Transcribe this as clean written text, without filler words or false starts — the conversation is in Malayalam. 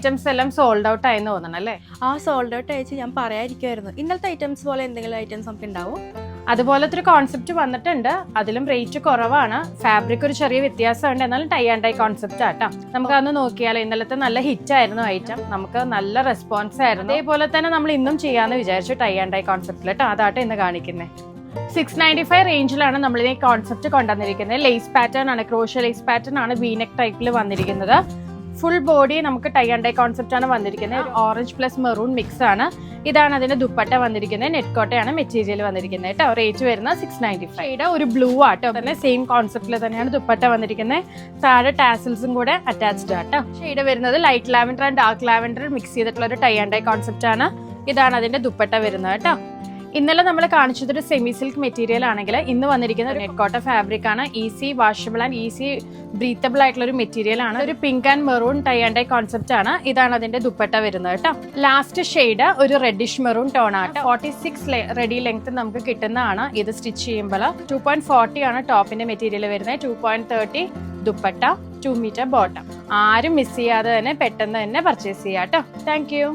ഐറ്റംസ് എല്ലാം സോൾഡ് ഔട്ട് ആയെന്ന് തോന്നണം അല്ലേ? സോൾഡ് ഔട്ട് അയച്ച് ഞാൻ പറയാതിരിക്കുമായിരുന്നു. ഇന്നലത്തെ ഐറ്റംസ് പോലെ എന്തെങ്കിലും ഐറ്റംസ് നമുക്ക് ഉണ്ടാവും? അതുപോലത്തെ ഒരു കോൺസെപ്റ്റ് വന്നിട്ടുണ്ട്. അതിലും റേറ്റ് കുറവാണ്, ഫാബ്രിക് ഒരു ചെറിയ വ്യത്യാസമുണ്ട്, എന്നാലും ടൈ ആൻഡ് ഡൈ കോൺസെപ്റ്റ് ആട്ടോ. നമുക്ക് അതൊന്ന് നോക്കിയാലോ. ഇന്നലത്തെ നല്ല ഹിറ്റ് ആയിരുന്നു ഐറ്റം, നമുക്ക് നല്ല റെസ്പോൺസ് ആയിരുന്നു. അതേപോലെ തന്നെ നമ്മൾ ഇന്നും ചെയ്യാന്ന് വിചാരിച്ചു ടൈ ആൻഡ് ഡൈ കോൺസെപ്റ്റിൽ കേട്ടോ. അതാട്ടോ ഇന്ന് കാണിക്കുന്നത്. 695 റേഞ്ചിലാണ് നമ്മൾ ഈ കോൺസെപ്റ്റ് കൊണ്ടുവന്നിരിക്കുന്നത്. ലേസ് പാറ്റേൺ ആണ്, ക്രോഷ്യ ലേസ് പാറ്റേൺ ആണ്, വീനെക്ക് ടൈപ്പിൽ വന്നിരിക്കുന്നത്. ഫുൾ ബോഡി നമുക്ക് ടൈ ആൻഡ് ഡൈ കോൺസെപ്റ്റ് ആണ് വന്നിരിക്കുന്നത്. ഓറഞ്ച് പ്ലസ് മെറൂൺ മിക്സ് ആണ്. ഇതാണ് അതിന്റെ ദുപ്പട്ട വന്നിരിക്കുന്നത്. നെറ്റ് കോട്ടയാണ് മെറ്റീരിയൽ വന്നിരിക്കുന്നത് കേട്ടോ. റേറ്റ് വരുന്നത് 695. ഒരു ബ്ലൂ ആട്ടോ, തന്നെ സെയിം കോൺസെപ്റ്റിൽ തന്നെയാണ് ദുപ്പട്ട വന്നിരിക്കുന്നത്. താഴെ ടാസിൽസും കൂടെ അറ്റാച്ച്ഡ് ആട്ടോ. ഷെയ്ഡ് വരുന്നത് light lavender and dark lavender mix ചെയ്തിട്ടുള്ള ഒരു ടൈ ആൻഡ് ഡൈ കോൺസെപ്റ്റ് ആണ്. ഇതാണ് അതിന്റെ ദുപ്പട്ട വരുന്നത് കേട്ടോ. ഇന്നലെ നമ്മൾ കാണിച്ചതൊരു സെമി സിൽക്ക് മെറ്റീരിയൽ ആണെങ്കിൽ ഇന്ന് വന്നിരിക്കുന്ന നെറ്റ് കോട്ട ഫാബ്രിക് ആണ്. Easy washable and easy breathable ആയിട്ടുള്ള ഒരു മെറ്റീരിയൽ ആണ്. ഒരു pink and maroon tie and dye concept ആണ്. ഇതാണ് അതിന്റെ ദുപ്പട്ട വരുന്നത് കേട്ടോ. ലാസ്റ്റ് ഷെയ്ഡ് ഒരു റെഡിഷ് മെറൂൺ ടോൺ ആട്ടോ. 46 റെഡി ലെങ്ത് നമുക്ക് കിട്ടുന്നതാണ്. ഇത് സ്റ്റിച്ച് ചെയ്യുമ്പോൾ 2.40 ആണ് ടോപ്പിന്റെ മെറ്റീരിയൽ വരുന്നത്. 2.30 ദുപ്പട്ട, 2 മീറ്റർ ബോട്ടം. ആരും മിസ് ചെയ്യാതെ തന്നെ പെട്ടെന്ന് തന്നെ പർച്ചേസ് ചെയ്യാം കേട്ടോ. Thank you.